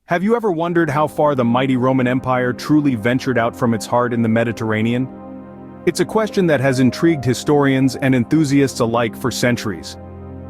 Have you ever wondered how far the mighty Roman Empire truly ventured out from its heart in the Mediterranean? It's a question that has intrigued historians and enthusiasts alike for centuries.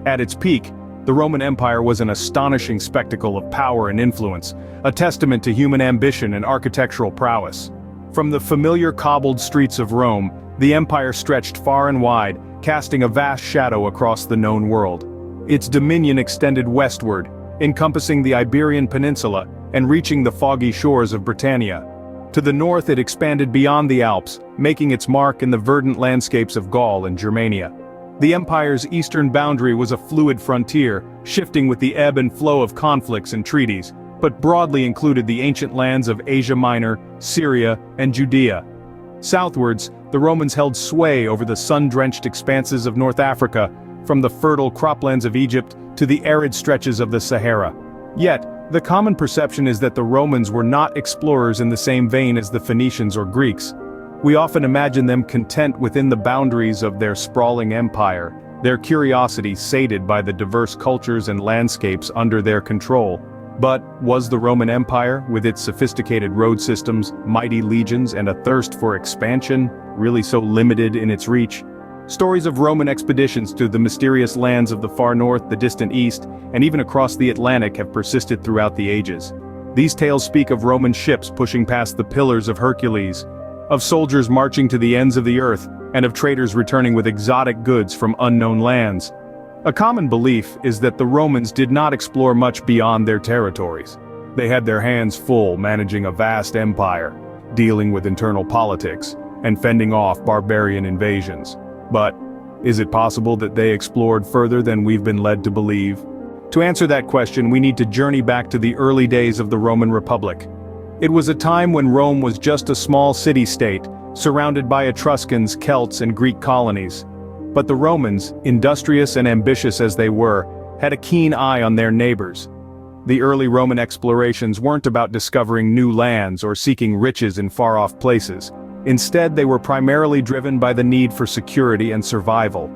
At its peak, the Roman Empire was an astonishing spectacle of power and influence, a testament to human ambition and architectural prowess. From the familiar cobbled streets of Rome, the empire stretched far and wide, casting a vast shadow across the known world. Its dominion extended westward, encompassing the Iberian Peninsula and reaching the foggy shores of Britannia. To the north it expanded beyond the Alps, making its mark in the verdant landscapes of Gaul and Germania. The empire's eastern boundary was a fluid frontier, shifting with the ebb and flow of conflicts and treaties, but broadly included the ancient lands of Asia Minor, Syria, and Judea. Southwards, the Romans held sway over the sun-drenched expanses of North Africa, from the fertile croplands of Egypt to the arid stretches of the Sahara. Yet, the common perception is that the Romans were not explorers in the same vein as the Phoenicians or Greeks. We often imagine them content within the boundaries of their sprawling empire, their curiosity sated by the diverse cultures and landscapes under their control. But was the Roman Empire, with its sophisticated road systems, mighty legions, and a thirst for expansion, really so limited in its reach? Stories of Roman expeditions to the mysterious lands of the far north, the distant east, and even across the Atlantic have persisted throughout the ages. These tales speak of Roman ships pushing past the Pillars of Hercules, of soldiers marching to the ends of the earth, and of traders returning with exotic goods from unknown lands. A common belief is that the Romans did not explore much beyond their territories. They had their hands full managing a vast empire, dealing with internal politics, and fending off barbarian invasions. But, is it possible that they explored further than we've been led to believe? To answer that question, we need to journey back to the early days of the Roman Republic. It was a time when Rome was just a small city-state, surrounded by Etruscans, Celts, and Greek colonies. But the Romans, industrious and ambitious as they were, had a keen eye on their neighbors. The early Roman explorations weren't about discovering new lands or seeking riches in far-off places. Instead, they were primarily driven by the need for security and survival.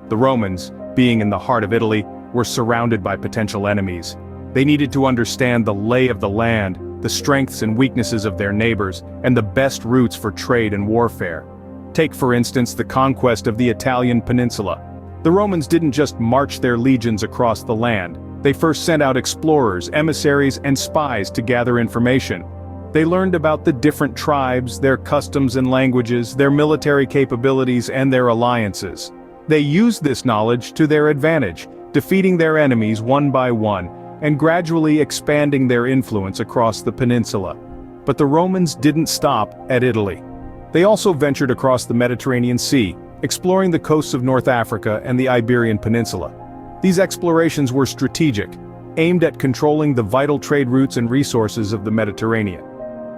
The Romans, being in the heart of Italy, were surrounded by potential enemies. They needed to understand the lay of the land, the strengths and weaknesses of their neighbors, and the best routes for trade and warfare. Take for instance the conquest of the Italian peninsula. The Romans didn't just march their legions across the land. They first sent out explorers, emissaries, and spies to gather information. They learned about the different tribes, their customs and languages, their military capabilities, and their alliances. They used this knowledge to their advantage, defeating their enemies one by one, and gradually expanding their influence across the peninsula. But the Romans didn't stop at Italy. They also ventured across the Mediterranean Sea, exploring the coasts of North Africa and the Iberian Peninsula. These explorations were strategic, aimed at controlling the vital trade routes and resources of the Mediterranean.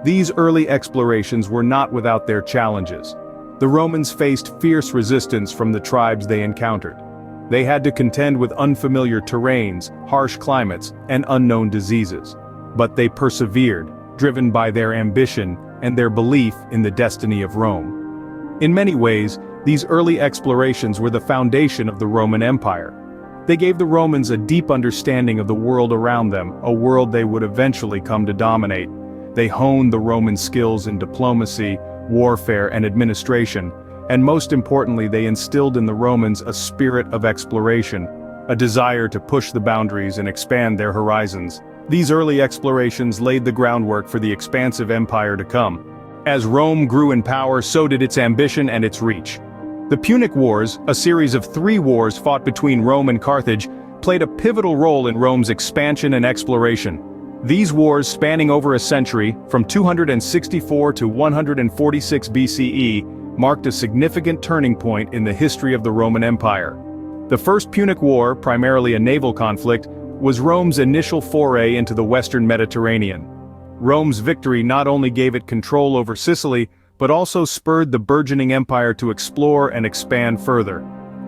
These early explorations were not without their challenges. The Romans faced fierce resistance from the tribes they encountered. They had to contend with unfamiliar terrains, harsh climates, and unknown diseases. But they persevered, driven by their ambition and their belief in the destiny of Rome. In many ways, these early explorations were the foundation of the Roman Empire. They gave the Romans a deep understanding of the world around them, a world they would eventually come to dominate. They honed the Roman skills in diplomacy, warfare, and administration, and most importantly, they instilled in the Romans a spirit of exploration, a desire to push the boundaries and expand their horizons. These early explorations laid the groundwork for the expansive empire to come. As Rome grew in power, so did its ambition and its reach. The Punic Wars, a series of 3 wars fought between Rome and Carthage, played a pivotal role in Rome's expansion and exploration. These wars, spanning over a century, from 264 to 146 BCE, marked a significant turning point in the history of the Roman Empire. The First Punic War, primarily a naval conflict, was Rome's initial foray into the Western Mediterranean. Rome's victory not only gave it control over Sicily, but also spurred the burgeoning empire to explore and expand further.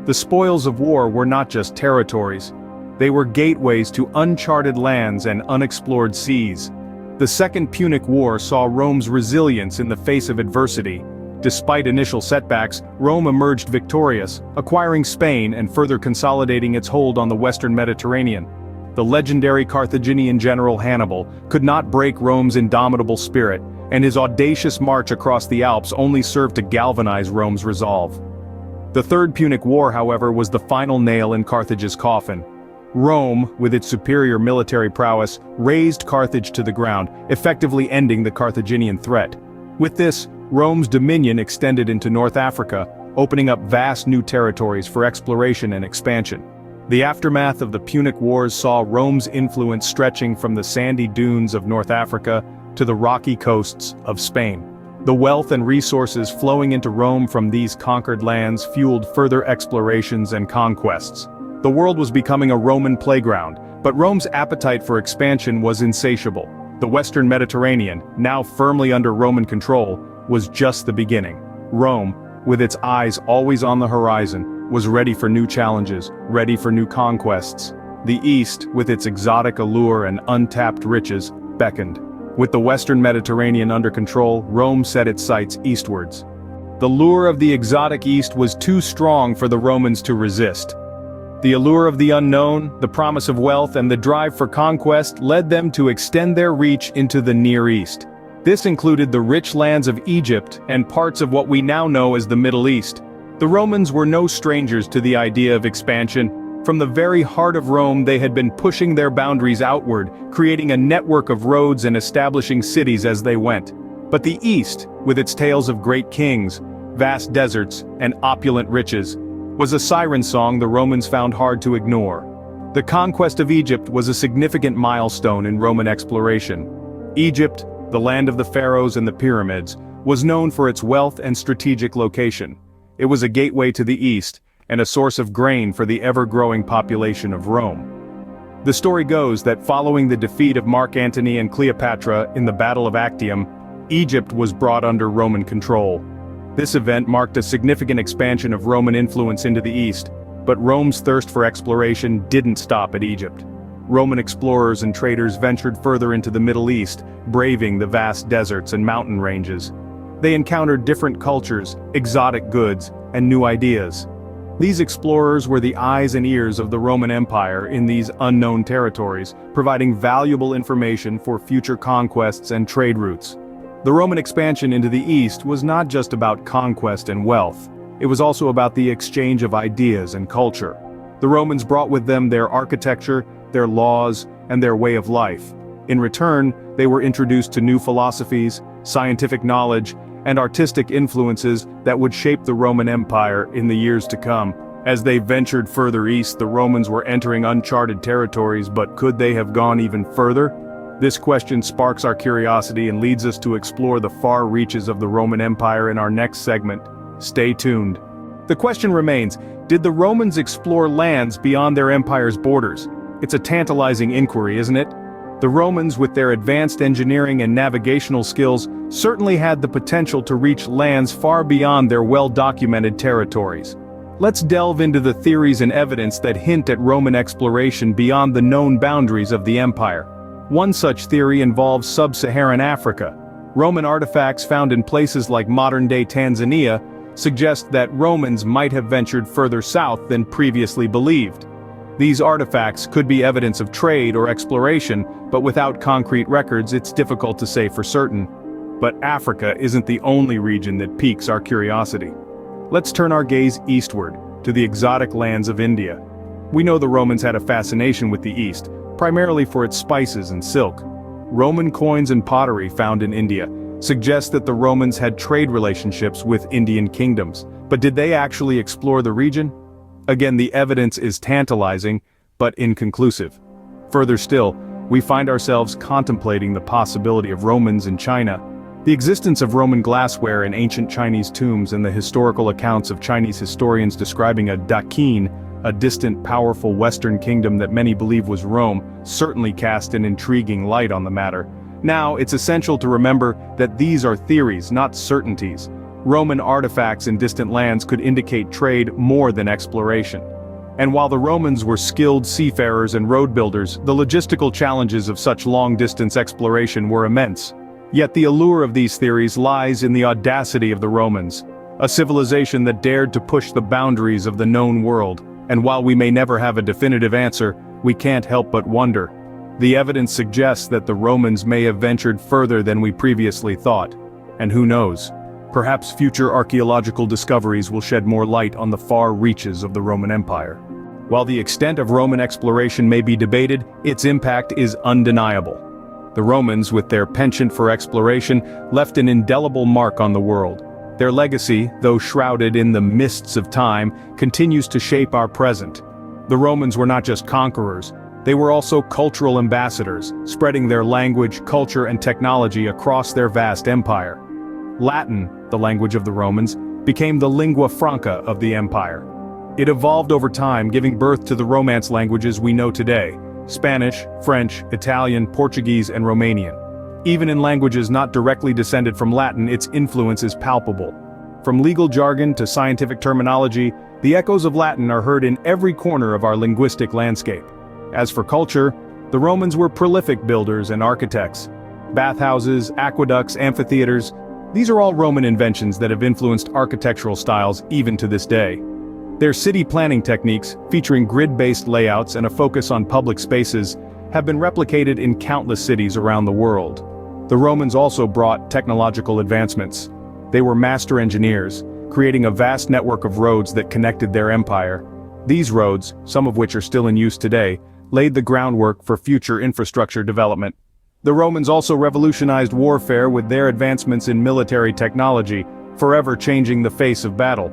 The spoils of war were not just territories. They were gateways to uncharted lands and unexplored seas. The Second Punic War saw Rome's resilience in the face of adversity. Despite initial setbacks, Rome emerged victorious, acquiring Spain and further consolidating its hold on the Western Mediterranean. The legendary Carthaginian general Hannibal could not break Rome's indomitable spirit, and his audacious march across the Alps only served to galvanize Rome's resolve. The Third Punic War, however, was the final nail in Carthage's coffin. Rome, with its superior military prowess, razed Carthage to the ground, effectively ending the Carthaginian threat. With this, Rome's dominion extended into North Africa, opening up vast new territories for exploration and expansion. The aftermath of the Punic Wars saw Rome's influence stretching from the sandy dunes of North Africa to the rocky coasts of Spain. The wealth and resources flowing into Rome from these conquered lands fueled further explorations and conquests. The world was becoming a Roman playground, but Rome's appetite for expansion was insatiable. The Western Mediterranean, now firmly under Roman control, was just the beginning. Rome, with its eyes always on the horizon, was ready for new challenges, ready for new conquests. The East, with its exotic allure and untapped riches, beckoned. With the Western Mediterranean under control, Rome set its sights eastwards. The lure of the exotic East was too strong for the Romans to resist. The allure of the unknown, the promise of wealth, and the drive for conquest led them to extend their reach into the Near East. This included the rich lands of Egypt and parts of what we now know as the Middle East. The Romans were no strangers to the idea of expansion. From the very heart of Rome, they had been pushing their boundaries outward, creating a network of roads and establishing cities as they went. But the East, with its tales of great kings, vast deserts, and opulent riches, was a siren song the Romans found hard to ignore. The conquest of Egypt was a significant milestone in Roman exploration. Egypt, the land of the pharaohs and the pyramids, was known for its wealth and strategic location. It was a gateway to the east, and a source of grain for the ever-growing population of Rome. The story goes that following the defeat of Mark Antony and Cleopatra in the Battle of Actium, Egypt was brought under Roman control. This event marked a significant expansion of Roman influence into the east, but Rome's thirst for exploration didn't stop at Egypt. Roman explorers and traders ventured further into the Middle East, braving the vast deserts and mountain ranges. They encountered different cultures, exotic goods, and new ideas. These explorers were the eyes and ears of the Roman Empire in these unknown territories, providing valuable information for future conquests and trade routes. The Roman expansion into the East was not just about conquest and wealth. It was also about the exchange of ideas and culture. The Romans brought with them their architecture, their laws, and their way of life. In return, they were introduced to new philosophies, scientific knowledge, and artistic influences that would shape the Roman Empire in the years to come. As they ventured further east, the Romans were entering uncharted territories, but could they have gone even further? This question sparks our curiosity and leads us to explore the far reaches of the Roman Empire in our next segment. Stay tuned. The question remains, did the Romans explore lands beyond their empire's borders? It's a tantalizing inquiry, isn't it? The Romans, with their advanced engineering and navigational skills, certainly had the potential to reach lands far beyond their well-documented territories. Let's delve into the theories and evidence that hint at Roman exploration beyond the known boundaries of the empire. One such theory involves sub-Saharan Africa. Roman artifacts found in places like modern-day Tanzania suggest that Romans might have ventured further south than previously believed. These artifacts could be evidence of trade or exploration, but without concrete records it's difficult to say for certain. But Africa isn't the only region that piques our curiosity. Let's turn our gaze eastward, to the exotic lands of India. We know the Romans had a fascination with the East, primarily for its spices and silk. Roman coins and pottery found in India suggest that the Romans had trade relationships with Indian kingdoms. But did they actually explore the region? Again, the evidence is tantalizing, but inconclusive. Further still, we find ourselves contemplating the possibility of Romans in China. The existence of Roman glassware in ancient Chinese tombs and the historical accounts of Chinese historians describing a Daqin, a distant, powerful Western kingdom that many believe was Rome, certainly cast an intriguing light on the matter. Now, it's essential to remember that these are theories, not certainties. Roman artifacts in distant lands could indicate trade more than exploration. And while the Romans were skilled seafarers and road builders, the logistical challenges of such long-distance exploration were immense. Yet the allure of these theories lies in the audacity of the Romans, a civilization that dared to push the boundaries of the known world. And while we may never have a definitive answer, we can't help but wonder. The evidence suggests that the Romans may have ventured further than we previously thought. And who knows? Perhaps future archaeological discoveries will shed more light on the far reaches of the Roman Empire. While the extent of Roman exploration may be debated, its impact is undeniable. The Romans, with their penchant for exploration, left an indelible mark on the world. Their legacy, though shrouded in the mists of time, continues to shape our present. The Romans were not just conquerors, they were also cultural ambassadors, spreading their language, culture, and technology across their vast empire. Latin, the language of the Romans, became the lingua franca of the empire. It evolved over time, giving birth to the Romance languages we know today: Spanish, French, Italian, Portuguese, and Romanian. Even in languages not directly descended from Latin, its influence is palpable. From legal jargon to scientific terminology, the echoes of Latin are heard in every corner of our linguistic landscape. As for culture, the Romans were prolific builders and architects. Bathhouses, aqueducts, amphitheaters, these are all Roman inventions that have influenced architectural styles even to this day. Their city planning techniques, featuring grid-based layouts and a focus on public spaces, have been replicated in countless cities around the world. The Romans also brought technological advancements. They were master engineers, creating a vast network of roads that connected their empire. These roads, some of which are still in use today, laid the groundwork for future infrastructure development. The Romans also revolutionized warfare with their advancements in military technology, forever changing the face of battle.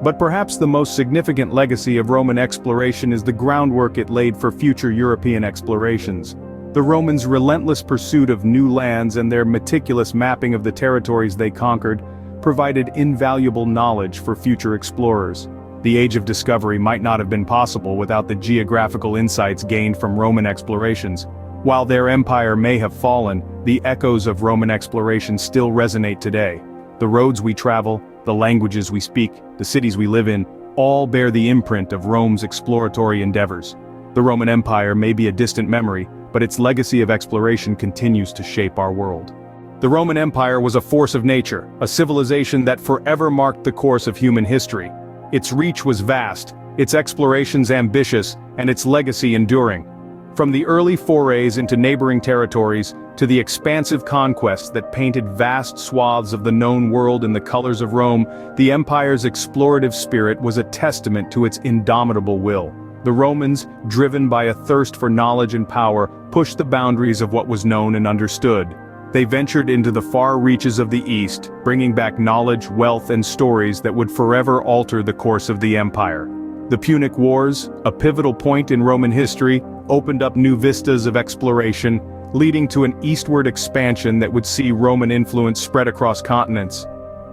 But perhaps the most significant legacy of Roman exploration is the groundwork it laid for future European explorations. The Romans' relentless pursuit of new lands and their meticulous mapping of the territories they conquered provided invaluable knowledge for future explorers. The Age of Discovery might not have been possible without the geographical insights gained from Roman explorations. While their empire may have fallen, the echoes of Roman exploration still resonate today. The roads we travel, the languages we speak, the cities we live in, all bear the imprint of Rome's exploratory endeavors. The Roman Empire may be a distant memory, but its legacy of exploration continues to shape our world. The Roman Empire was a force of nature, a civilization that forever marked the course of human history. Its reach was vast, its explorations ambitious, and its legacy enduring. From the early forays into neighboring territories, to the expansive conquests that painted vast swaths of the known world in the colors of Rome, the empire's explorative spirit was a testament to its indomitable will. The Romans, driven by a thirst for knowledge and power, pushed the boundaries of what was known and understood. They ventured into the far reaches of the East, bringing back knowledge, wealth, and stories that would forever alter the course of the empire. The Punic Wars, a pivotal point in Roman history, opened up new vistas of exploration, leading to an eastward expansion that would see Roman influence spread across continents.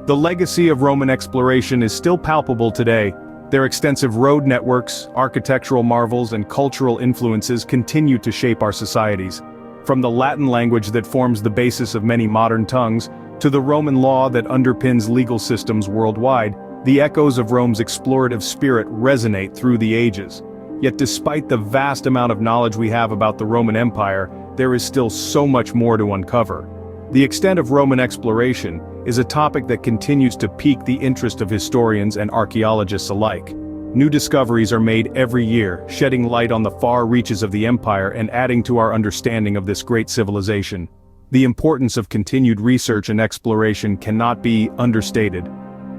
The legacy of Roman exploration is still palpable today. Their extensive road networks, architectural marvels, and cultural influences continue to shape our societies. From the Latin language that forms the basis of many modern tongues, to the Roman law that underpins legal systems worldwide, the echoes of Rome's explorative spirit resonate through the ages. Yet despite the vast amount of knowledge we have about the Roman Empire, there is still so much more to uncover. The extent of Roman exploration is a topic that continues to pique the interest of historians and archaeologists alike. New discoveries are made every year, shedding light on the far reaches of the empire and adding to our understanding of this great civilization. The importance of continued research and exploration cannot be understated.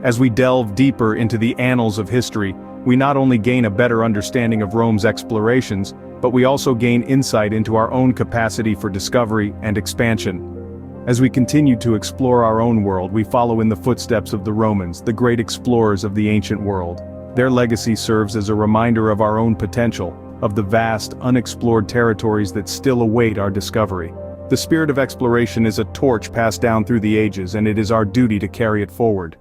As we delve deeper into the annals of history, we not only gain a better understanding of Rome's explorations, but we also gain insight into our own capacity for discovery and expansion. As we continue to explore our own world, we follow in the footsteps of the Romans, the great explorers of the ancient world. Their legacy serves as a reminder of our own potential, of the vast, unexplored territories that still await our discovery. The spirit of exploration is a torch passed down through the ages, and it is our duty to carry it forward.